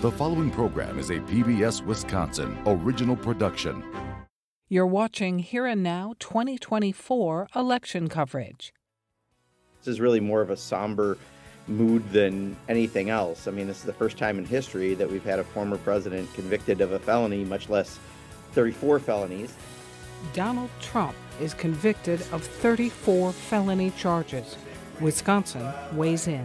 The following program is a PBS Wisconsin original production. You're watching Here and Now 2024 election coverage. This is really more of a somber mood than anything else. I mean, this is the first time in history that we've had a former president convicted of a felony, much less 34 felonies. Donald Trump is convicted of 34 felony charges. Wisconsin weighs in.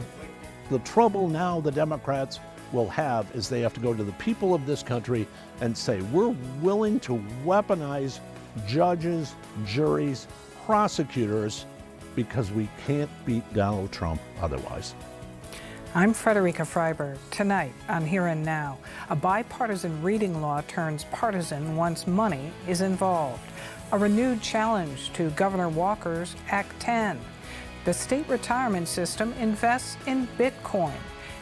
The trouble now the Democrats will have is they have to go to the people of this country and say, we're willing to weaponize judges, juries, prosecutors, because we can't beat Donald Trump otherwise. I'm Frederica Freiberg. Tonight on Here and Now, a bipartisan reading law turns partisan once money is involved. A renewed challenge to Governor Walker's Act 10. The state retirement system invests in Bitcoin,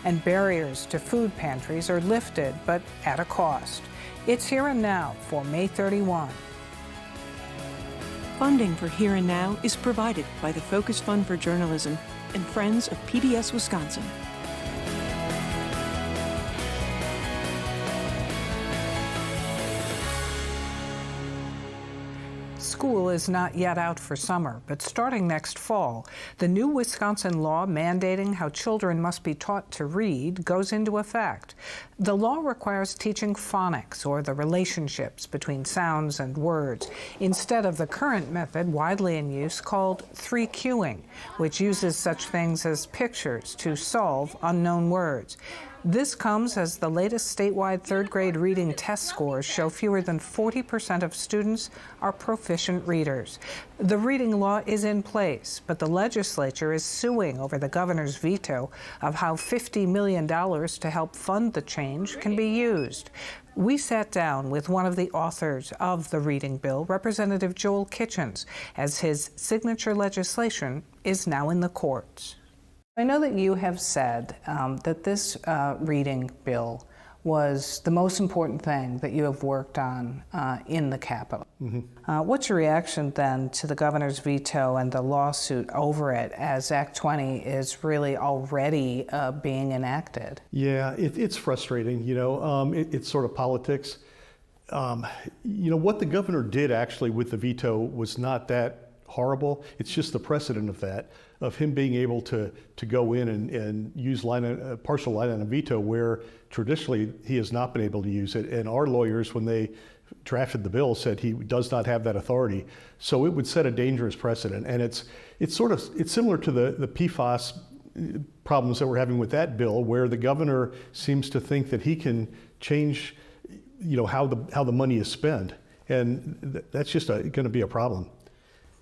and barriers to food pantries are lifted, but at a cost. It's Here and Now for May 31. Funding for Here and Now is provided by the Focus Fund for Journalism and Friends of PBS Wisconsin. School is not yet out for summer, but starting next fall, the new Wisconsin law mandating how children must be taught to read goes into effect. The law requires teaching phonics, or the relationships between sounds and words, instead of the current method widely in use called 3Qing, which uses such things as pictures to solve unknown words. This comes as the latest statewide third grade reading test scores show fewer than 40% of students are proficient readers. The reading law is in place, but the legislature is suing over the governor's veto of how $50 million to help fund the change can be used. We sat down with one of the authors of the reading bill, Representative Joel Kitchens, as his signature legislation is now in the courts. I know that you have said that this reading bill was the most important thing that you have worked on in the Capitol. Mm-hmm. What's your reaction then to the governor's veto and the lawsuit over it, as Act 20 is really already being enacted? Yeah, it's frustrating. It's sort of politics. What the governor did actually with the veto was not that horrible. It's just the precedent of that, of him being able to go in and use partial line on a veto where traditionally he has not been able to use it. And our lawyers, when they drafted the bill, said he does not have that authority. So it would set a dangerous precedent. And it's similar to the PFAS problems that we're having with that bill, where the governor seems to think that he can change, how the money is spent. And that's just going to be a problem.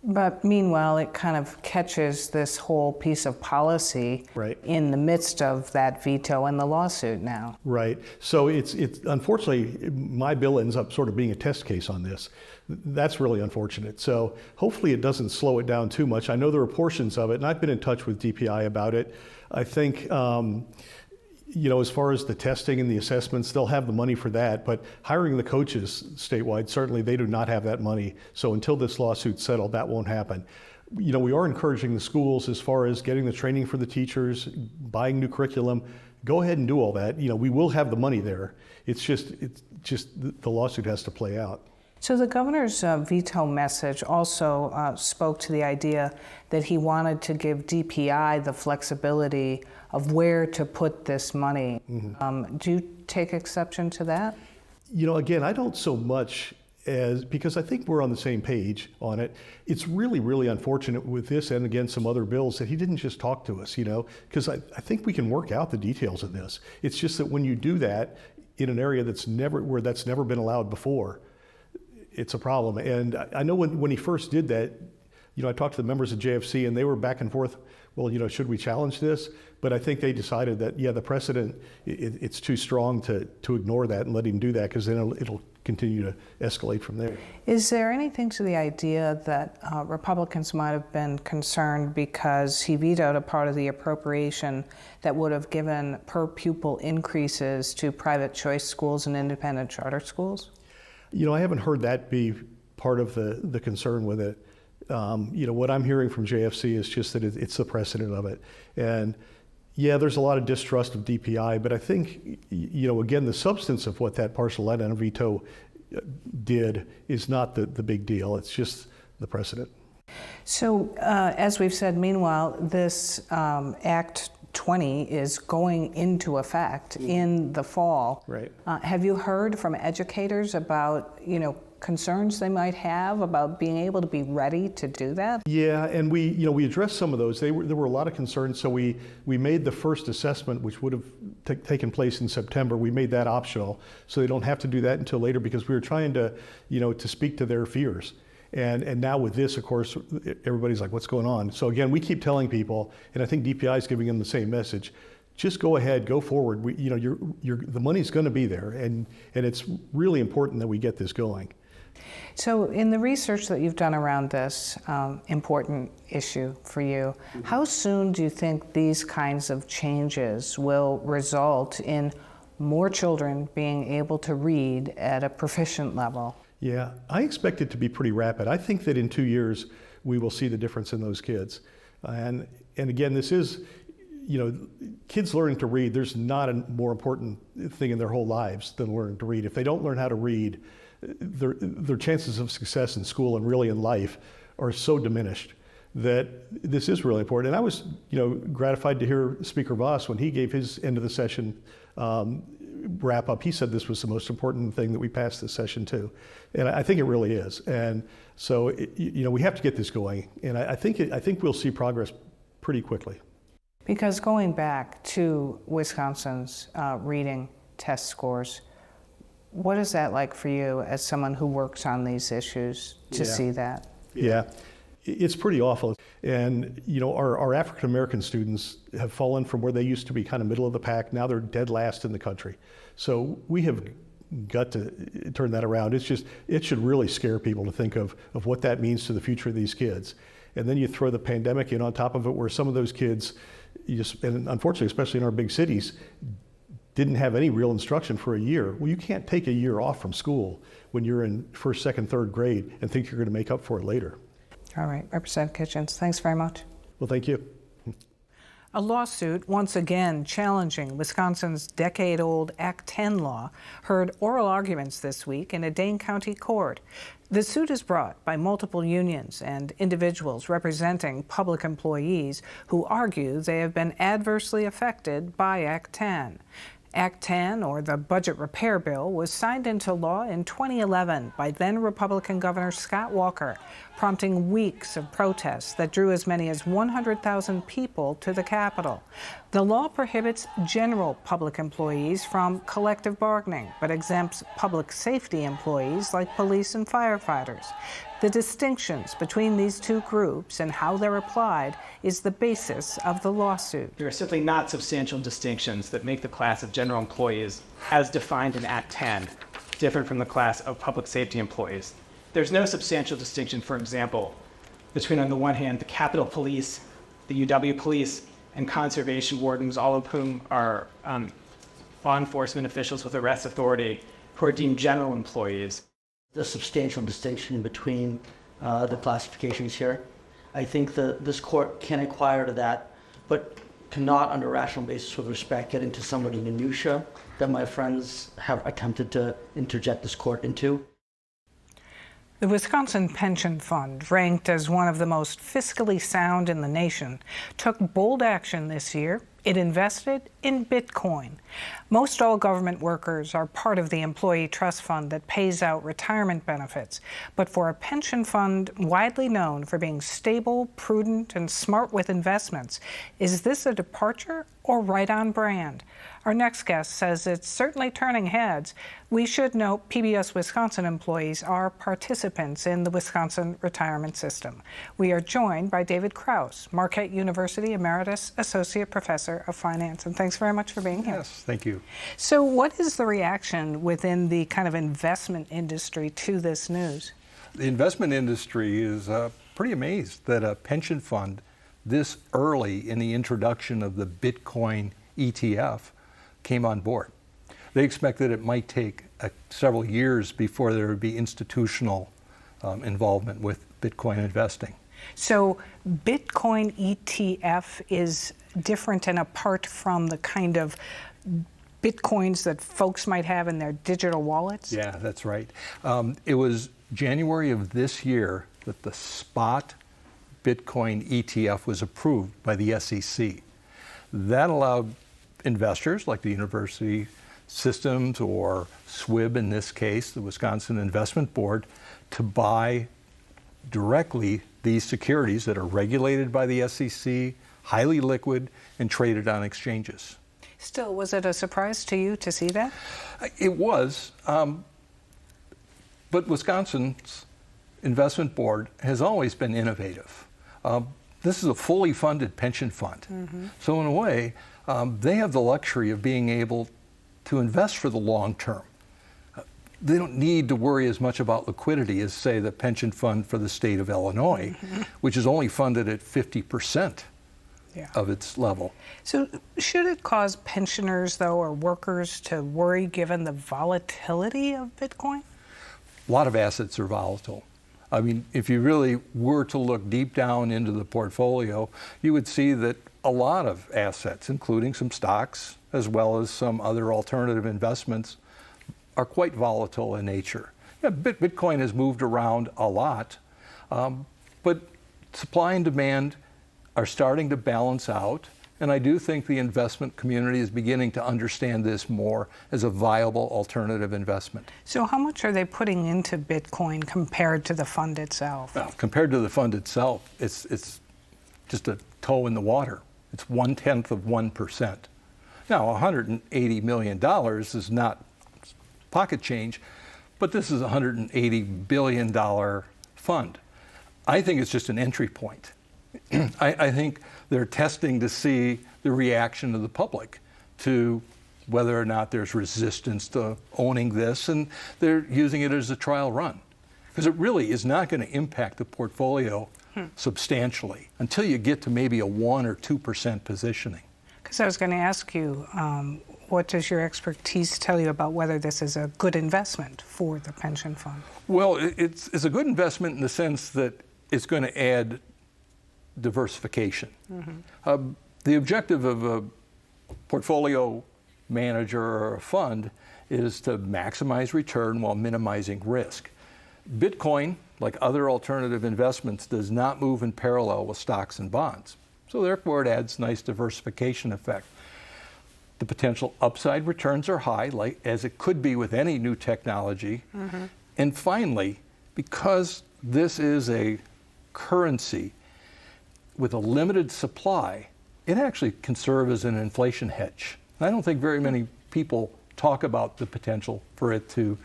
But meanwhile, it kind of catches this whole piece of policy right in the midst of that veto and the lawsuit now. Right. So it's unfortunately, my bill ends up sort of being a test case on this. That's really unfortunate. So hopefully it doesn't slow it down too much. I know there are portions of it, and I've been in touch with DPI about it. I think, as far as the testing and the assessments, they'll have the money for that, but hiring the coaches statewide, certainly they do not have that money. So until this lawsuit's settled, that won't happen. We are encouraging the schools as far as getting the training for the teachers, buying new curriculum. Go ahead and do all that. We will have the money there. It's just the lawsuit has to play out. So the governor's veto message also spoke to the idea that he wanted to give DPI the flexibility of where to put this money. Mm-hmm. Do you take exception to that? Again, I don't so much because I think we're on the same page on it. It's really, really unfortunate with this and again some other bills that he didn't just talk to us, because I think we can work out the details of this. It's just that when you do that in an area that's never been allowed before, it's a problem. And I know when he first did that, I talked to the members of JFC and they were back and forth, well, should we challenge this? But I think they decided that, the precedent, it's too strong to ignore that and let him do that, because then it'll continue to escalate from there. Is there anything to the idea that Republicans might have been concerned because he vetoed a part of the appropriation that would have given per pupil increases to private choice schools and independent charter schools? I haven't heard that be part of the concern with it. What I'm hearing from JFC is just that it's the precedent of it. And, Yeah, there's a lot of distrust of DPI, but I think, again, the substance of what that partial let-down veto did is not the big deal. It's just the precedent. So, as we've said, meanwhile, this Act 20 is going into effect in the fall. Right. Have you heard from educators about, concerns they might have about being able to be ready to do that? Yeah, and we addressed some of those. There were a lot of concerns, so we made the first assessment, which would have taken place in September. We made that optional, so they don't have to do that until later, because we were trying to, to speak to their fears. And now with this, of course, everybody's like, what's going on? So again, we keep telling people, and I think DPI is giving them the same message. Just go ahead, go forward. The money's going to be there, and it's really important that we get this going. So in the research that you've done around this important issue for you, how soon do you think these kinds of changes will result in more children being able to read at a proficient level? Yeah, I expect it to be pretty rapid. I think that in 2 years, we will see the difference in those kids. And again, this is, kids learning to read, there's not a more important thing in their whole lives than learning to read. If they don't learn how to read, their chances of success in school and really in life are so diminished that this is really important. And I was, gratified to hear Speaker Voss, when he gave his end of the session wrap up, he said this was the most important thing that we passed this session too. And I think it really is. And so, we have to get this going. And I think we'll see progress pretty quickly. Because going back to Wisconsin's reading test scores, what is that like for you as someone who works on these issues to see that? Yeah, it's pretty awful. And, our African American students have fallen from where they used to be kind of middle of the pack. Now they're dead last in the country. So we have got to turn that around. It should really scare people to think of what that means to the future of these kids. And then you throw the pandemic in on top of it, where some of those kids, and unfortunately, especially in our big cities, didn't have any real instruction for a year. Well, you can't take a year off from school when you're in first, second, third grade and think you're going to make up for it later. All right, Representative Kitchens, thanks very much. Well, thank you. A lawsuit once again challenging Wisconsin's decade-old Act 10 law heard oral arguments this week in a Dane County court. The suit is brought by multiple unions and individuals representing public employees who argue they have been adversely affected by Act 10. Act 10, or the Budget Repair Bill, was signed into law in 2011 by then-Republican Governor Scott Walker, prompting weeks of protests that drew as many as 100,000 people to the Capitol. The law prohibits general public employees from collective bargaining, but exempts public safety employees like police and firefighters. The distinctions between these two groups and how they're applied is the basis of the lawsuit. There are simply not substantial distinctions that make the class of general employees, as defined in Act 10, different from the class of public safety employees. There's no substantial distinction, for example, between, on the one hand, the Capitol Police, the UW Police, and conservation wardens, all of whom are law enforcement officials with arrest authority, who are deemed general employees. The substantial distinction between the classifications here. I think that this court can inquire to that, but cannot, on a rational basis with respect, get into some of the minutiae that my friends have attempted to interject this court into. The Wisconsin Pension Fund, ranked as one of the most fiscally sound in the nation, took bold action this year. It invested in Bitcoin. Most all government workers are part of the employee trust fund that pays out retirement benefits. But for a pension fund widely known for being stable, prudent, and smart with investments, is this a departure or right on brand? Our next guest says it's certainly turning heads. We should note PBS Wisconsin employees are participants in the Wisconsin retirement system. We are joined by David Kraus, Marquette University Emeritus Associate Professor of Finance. And thanks very much for being here. Yes, thank you. So what is the reaction within the kind of investment industry to this news? The investment industry is pretty amazed that a pension fund this early in the introduction of the Bitcoin ETF came on board. They expected it might take several years before there would be institutional involvement with Bitcoin investing. So Bitcoin ETF is different and apart from the kind of Bitcoins that folks might have in their digital wallets? Yeah, that's right. It was January of this year that the spot Bitcoin ETF was approved by the SEC. That allowed investors like the University Systems or SWIB in this case, the Wisconsin Investment Board, to buy directly these securities that are regulated by the SEC, highly liquid, and traded on exchanges. Still, was it a surprise to you to see that? It was, but Wisconsin's investment board has always been innovative. This is a fully funded pension fund. Mm-hmm. So in a way, they have the luxury of being able to invest for the long term. They don't need to worry as much about liquidity as, say, the pension fund for the state of Illinois, mm-hmm. which is only funded at 50% of its level. So should it cause pensioners, though, or workers to worry given the volatility of Bitcoin? A lot of assets are volatile. I mean, if you really were to look deep down into the portfolio, you would see that a lot of assets, including some stocks, as well as some other alternative investments, are quite volatile in nature. Yeah, Bitcoin has moved around a lot, but supply and demand are starting to balance out, and I do think the investment community is beginning to understand this more as a viable alternative investment. So how much are they putting into Bitcoin compared to the fund itself? Well, compared to the fund itself, it's just a toe in the water. It's 0.1%. Now, $180 million is not pocket change, but this is a $180 billion fund. I think it's just an entry point. I think they're testing to see the reaction of the public to whether or not there's resistance to owning this, and they're using it as a trial run. Because it really is not going to impact the portfolio substantially until you get to maybe a 1 or 2% positioning. Because I was going to ask you, what does your expertise tell you about whether this is a good investment for the pension fund? Well, it's a good investment in the sense that it's going to add diversification. Mm-hmm. The objective of a portfolio manager or a fund is to maximize return while minimizing risk. Bitcoin, like other alternative investments, does not move in parallel with stocks and bonds. So therefore, it adds nice diversification effect. The potential upside returns are high, like as it could be with any new technology. Mm-hmm. And finally, because this is a currency with a limited supply, it actually can serve as an inflation hedge. I don't think very many people talk about the potential for it to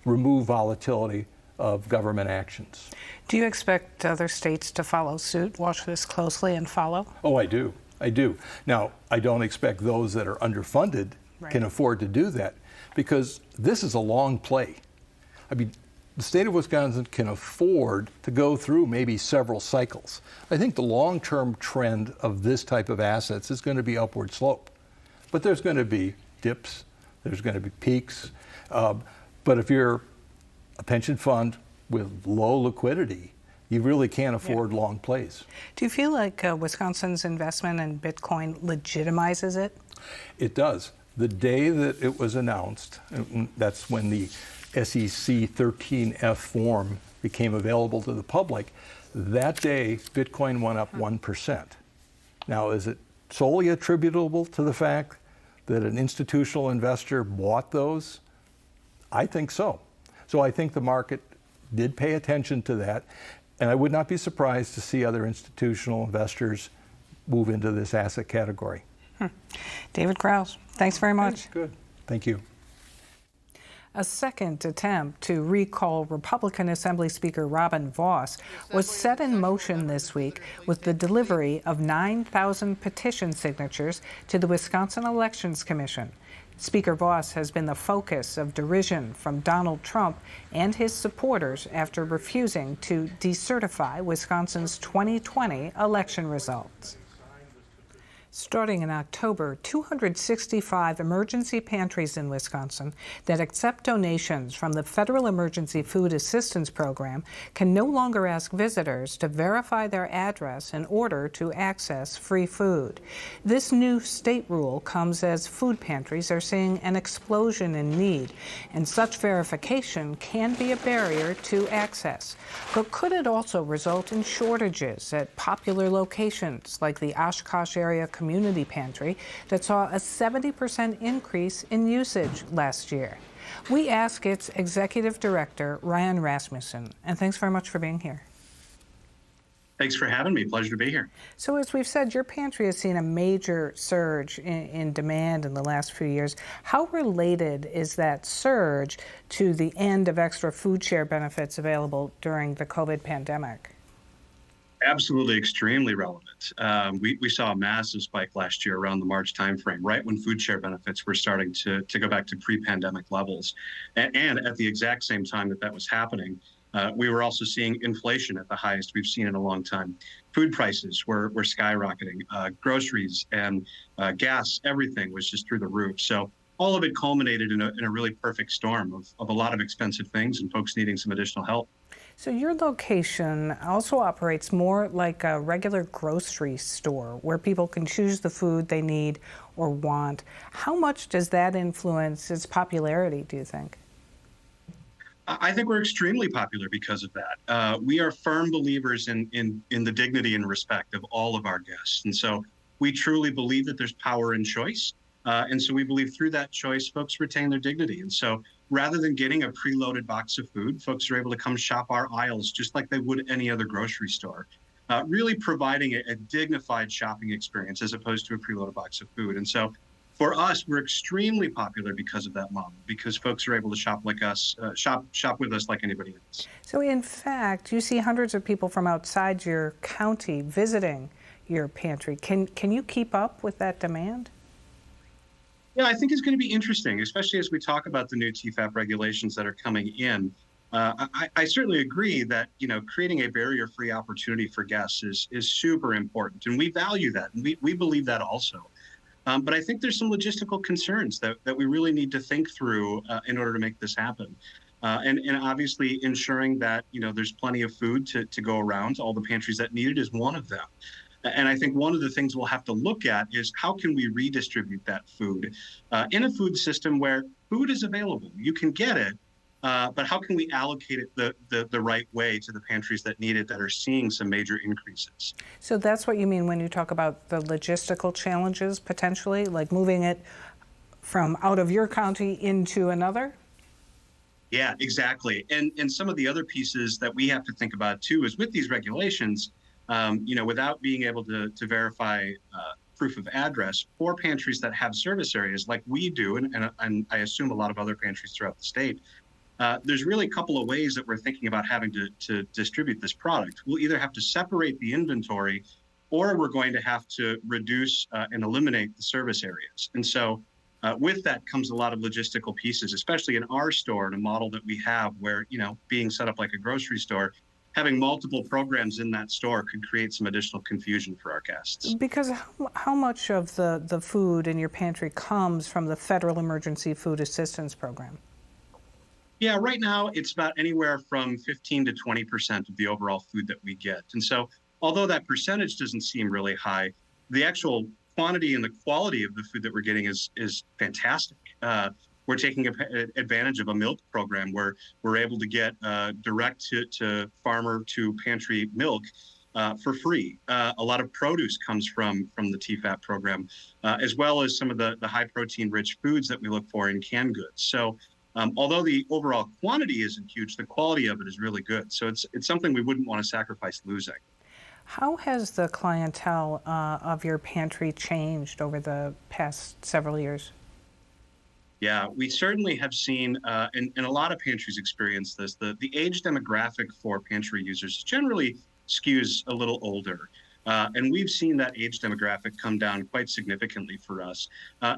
remove volatility of government actions. Do you expect other states to follow suit, watch this closely, and follow? Oh, I do. Now, I don't expect those that are underfunded can afford to do that, because this is a long play. I mean, the state of Wisconsin can afford to go through maybe several cycles. I think the long-term trend of this type of assets is going to be upward slope. But there's going to be dips, there's going to be peaks. But if you're a pension fund with low liquidity, you really can't afford long plays. Do you feel like Wisconsin's investment in Bitcoin legitimizes it? It does. The day that it was announced, that's when the SEC 13F form became available to the public, that day Bitcoin went up 1%. Now, is it solely attributable to the fact that an institutional investor bought those? I think so. So I think the market did pay attention to that, and I would not be surprised to see other institutional investors move into this asset category. David Krause, thanks very much. Good. Thank you. A second attempt to recall Republican Assembly Speaker Robin Vos was set in motion this week with the delivery of 9,000 petition signatures to the Wisconsin Elections Commission. Speaker Vos has been the focus of derision from Donald Trump and his supporters after refusing to decertify Wisconsin's 2020 election results. Starting in October, 265 emergency pantries in Wisconsin that accept donations from the Federal Emergency Food Assistance Program can no longer ask visitors to verify their address in order to access free food. This new state rule comes as food pantries are seeing an explosion in need, and such verification can be a barrier to access. But could it also result in shortages at popular locations like the Oshkosh area community pantry that saw a 70% increase in usage last year? We ask its executive director, Ryan Rasmussen, and thanks very much for being here. Thanks for having me. Pleasure to be here. So as we've said, your pantry has seen a major surge in demand in the last few years. How related is that surge to the end of extra food share benefits available during the COVID pandemic? Absolutely, extremely relevant. We saw a massive spike last year around the March timeframe, right when food share benefits were starting to go back to pre-pandemic levels. And at the exact same time that was happening, we were also seeing inflation at the highest we've seen in a long time. Food prices were skyrocketing. Groceries and gas, everything was just through the roof. So all of it culminated in a really perfect storm of a lot of expensive things and folks needing some additional help. So your location also operates more like a regular grocery store where people can choose the food they need or want. How much does that influence its popularity, do you think? I think we're extremely popular because of that. We are firm believers in the dignity and respect of all of our guests. And so we truly believe that there's power in choice. And so we believe through that choice, folks retain their dignity. And so rather than getting a preloaded box of food, folks are able to come shop our aisles just like they would any other grocery store, really providing a dignified shopping experience as opposed to a preloaded box of food. And so for us, we're extremely popular because of that model, because folks are able to shop like us, shop with us like anybody else. So in fact, you see hundreds of people from outside your county visiting your pantry. Can you keep up with that demand? Yeah, I think it's going to be interesting, especially as we talk about the new TFAP regulations that are coming in. I certainly agree that, creating a barrier-free opportunity for guests is super important, and we value that, and we believe that also. But I think there's some logistical concerns that we really need to think through in order to make this happen. And obviously ensuring that, there's plenty of food to go around. All the pantries that need it is one of them. And I think one of the things we'll have to look at is how can we redistribute that food in a food system where food is available. You can get it, but how can we allocate it the right way to the pantries that need it that are seeing some major increases? So that's what you mean when you talk about the logistical challenges potentially, like moving it from out of your county into another? Yeah, exactly. And some of the other pieces that we have to think about too is with these regulations, without being able to verify proof of address for pantries that have service areas like we do, and I assume a lot of other pantries throughout the state, there's really a couple of ways that we're thinking about having to distribute this product. We'll either have to separate the inventory, or we're going to have to reduce and eliminate the service areas. And so with that comes a lot of logistical pieces, especially in our store, in a model that we have where, being set up like a grocery store, having multiple programs in that store could create some additional confusion for our guests. Because how much of the food in your pantry comes from the Federal Emergency Food Assistance Program? Yeah, right now it's about anywhere from 15 to 20% of the overall food that we get. And so although that percentage doesn't seem really high, the actual quantity and the quality of the food that we're getting is fantastic. We're taking advantage of a milk program where we're able to get direct to farmer to pantry milk for free. A lot of produce comes from the TFAP program, as well as some of the high protein rich foods that we look for in canned goods. So although the overall quantity isn't huge, the quality of it is really good. So it's something we wouldn't want to sacrifice losing. How has the clientele of your pantry changed over the past several years? Yeah, we certainly have seen, and a lot of pantries experience this, the age demographic for pantry users generally skews a little older. And we've seen that age demographic come down quite significantly for us,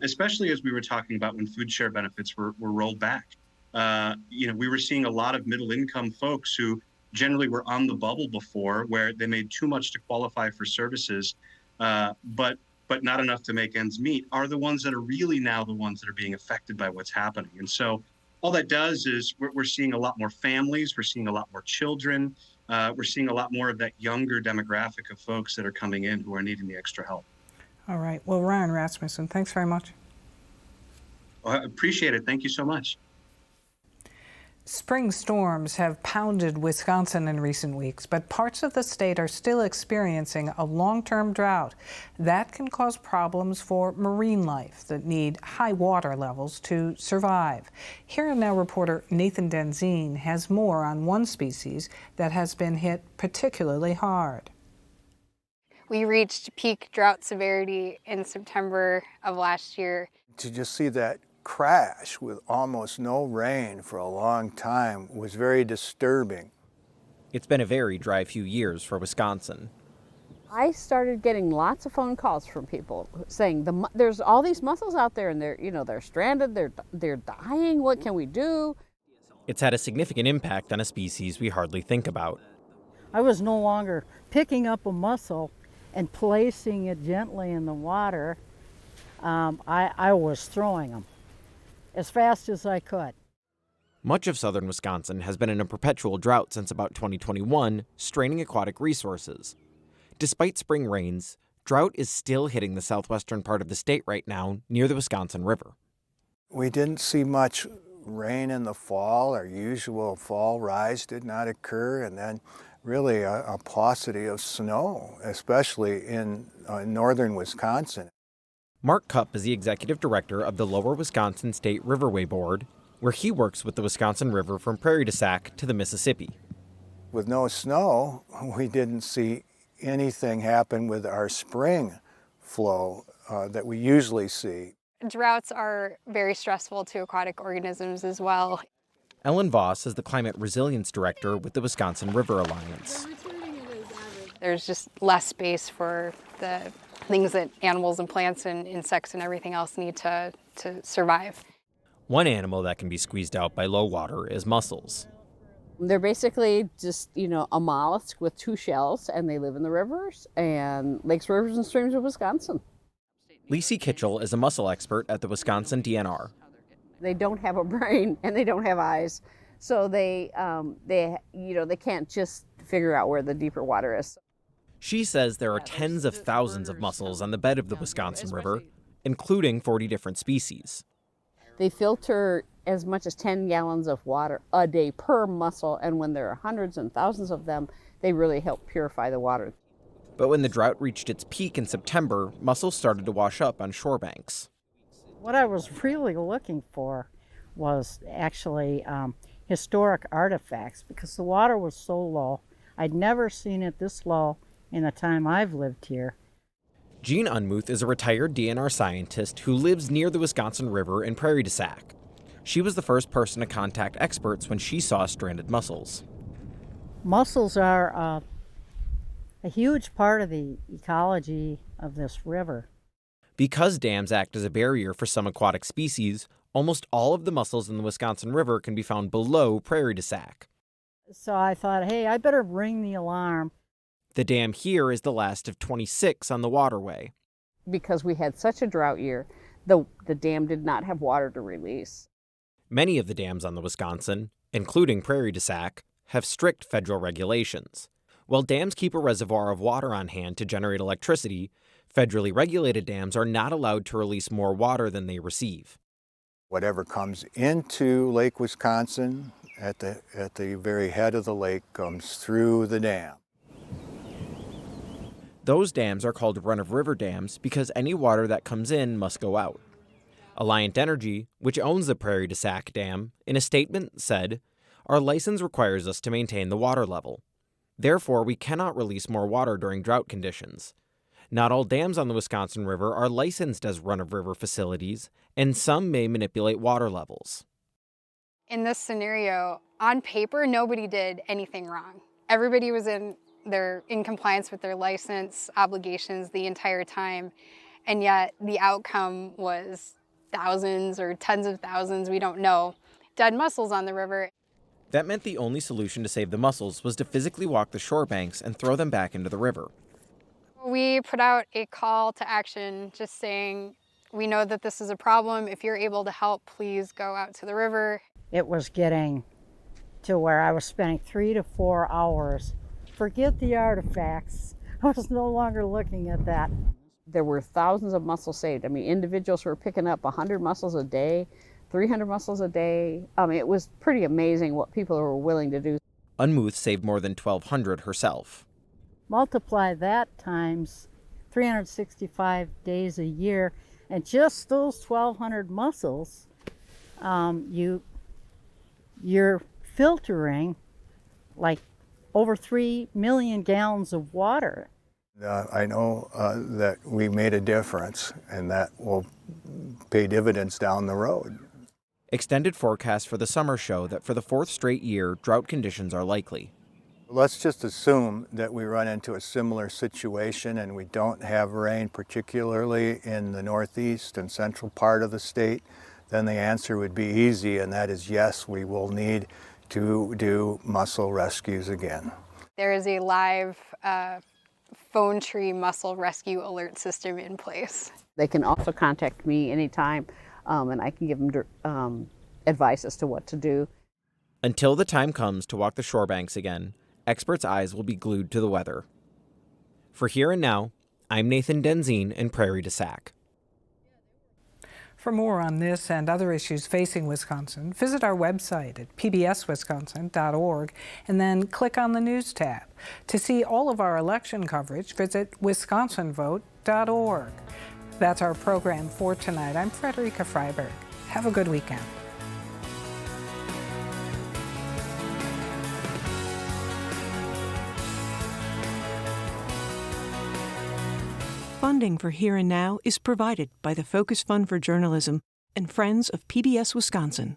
especially as we were talking about when food share benefits were rolled back. We were seeing a lot of middle income folks who generally were on the bubble before, where they made too much to qualify for services, but but not enough to make ends meet, are the ones that are really now the ones that are being affected by what's happening. And so all that does is we're seeing a lot more families, we're seeing a lot more children, we're seeing a lot more of that younger demographic of folks that are coming in who are needing the extra help. All right. Well, Ryan Rasmussen, thanks very much. Well, I appreciate it. Thank you so much. Spring storms have pounded Wisconsin in recent weeks, but parts of the state are still experiencing a long-term drought. That can cause problems for marine life that need high water levels to survive. Here and Now reporter Nathan Denzine has more on one species that has been hit particularly hard. We reached peak drought severity in September of last year. To just see that crash with almost no rain for a long time was very disturbing. It's been a very dry few years for Wisconsin. I started getting lots of phone calls from people saying there's all these mussels out there and they're stranded, they're dying. What can we do? It's had a significant impact on a species we hardly think about. I was no longer picking up a mussel and placing it gently in the water. I was throwing them as fast as I could. Much of southern Wisconsin has been in a perpetual drought since about 2021, straining aquatic resources. Despite spring rains, drought is still hitting the southwestern part of the state right now, near the Wisconsin River. We didn't see much rain in the fall. Our usual fall rise did not occur, and then really a paucity of snow, especially in northern Wisconsin. Mark Kupp is the executive director of the Lower Wisconsin State Riverway Board, where he works with the Wisconsin River from Prairie du Sac to the Mississippi. With no snow, we didn't see anything happen with our spring flow that we usually see. Droughts are very stressful to aquatic organisms as well. Ellen Voss is the climate resilience director with the Wisconsin River Alliance. There's just less space for the things that animals and plants and insects and everything else need to survive. One animal that can be squeezed out by low water is mussels. They're basically just, a mollusk with two shells, and they live in the rivers and lakes, rivers, and streams of Wisconsin. Lacey Kitchell is a mussel expert at the Wisconsin DNR. They don't have a brain and they don't have eyes, so they can't just figure out where the deeper water is. She says there are tens of thousands of mussels on the bed of the Wisconsin River, including 40 different species. They filter as much as 10 gallons of water a day per mussel, and when there are hundreds and thousands of them, they really help purify the water. But when the drought reached its peak in September, mussels started to wash up on shore banks. What I was really looking for was actually historic artifacts, because the water was so low. I'd never seen it this low in the time I've lived here. Jean Unmuth is a retired DNR scientist who lives near the Wisconsin River in Prairie du Sac. She was the first person to contact experts when she saw stranded mussels. Mussels are a huge part of the ecology of this river. Because dams act as a barrier for some aquatic species, almost all of the mussels in the Wisconsin River can be found below Prairie du Sac. So I thought, hey, I better ring the alarm. The dam here is the last of 26 on the waterway. Because we had such a drought year, the dam did not have water to release. Many of the dams on the Wisconsin, including Prairie du Sac, have strict federal regulations. While dams keep a reservoir of water on hand to generate electricity, federally regulated dams are not allowed to release more water than they receive. Whatever comes into Lake Wisconsin at the very head of the lake comes through the dam. Those dams are called run-of-river dams because any water that comes in must go out. Alliant Energy, which owns the Prairie du Sac Dam, in a statement said, "Our license requires us to maintain the water level. Therefore, we cannot release more water during drought conditions. Not all dams on the Wisconsin River are licensed as run-of-river facilities, and some may manipulate water levels." In this scenario, on paper, nobody did anything wrong. Everybody was in compliance with their license obligations the entire time, and yet the outcome was thousands or tens of thousands, we don't know, dead mussels on the river. That meant the only solution to save the mussels was to physically walk the shore banks and throw them back into the river. We put out a call to action just saying, we know that this is a problem. If you're able to help, please go out to the river. It was getting to where I was spending 3 to 4 hours. Forget the artifacts. I was no longer looking at that. There were thousands of mussels saved. I mean, individuals were picking up 100 mussels a day, 300 mussels a day. It was pretty amazing what people were willing to do. Unmuth saved more than 1,200 herself. Multiply that times 365 days a year, and just those 1,200 mussels, you're filtering like over 3 million gallons of water. I know that we made a difference, and that will pay dividends down the road. Extended forecasts for the summer show that for the 4th straight year, drought conditions are likely. Let's just assume that we run into a similar situation and we don't have rain, particularly in the northeast and central part of the state. Then the answer would be easy, and that is yes, we will need to do mussel rescues again. There is a live phone tree mussel rescue alert system in place. They can also contact me anytime, and I can give them advice as to what to do. Until the time comes to walk the shore banks again, experts' eyes will be glued to the weather. For Here and Now, I'm Nathan Denzine in Prairie du Sac. For more on this and other issues facing Wisconsin, visit our website at pbswisconsin.org and then click on the News tab. To see all of our election coverage, visit wisconsinvote.org. That's our program for tonight. I'm Frederica Freiberg. Have a good weekend. Funding for Here and Now is provided by the Focus Fund for Journalism and Friends of PBS Wisconsin.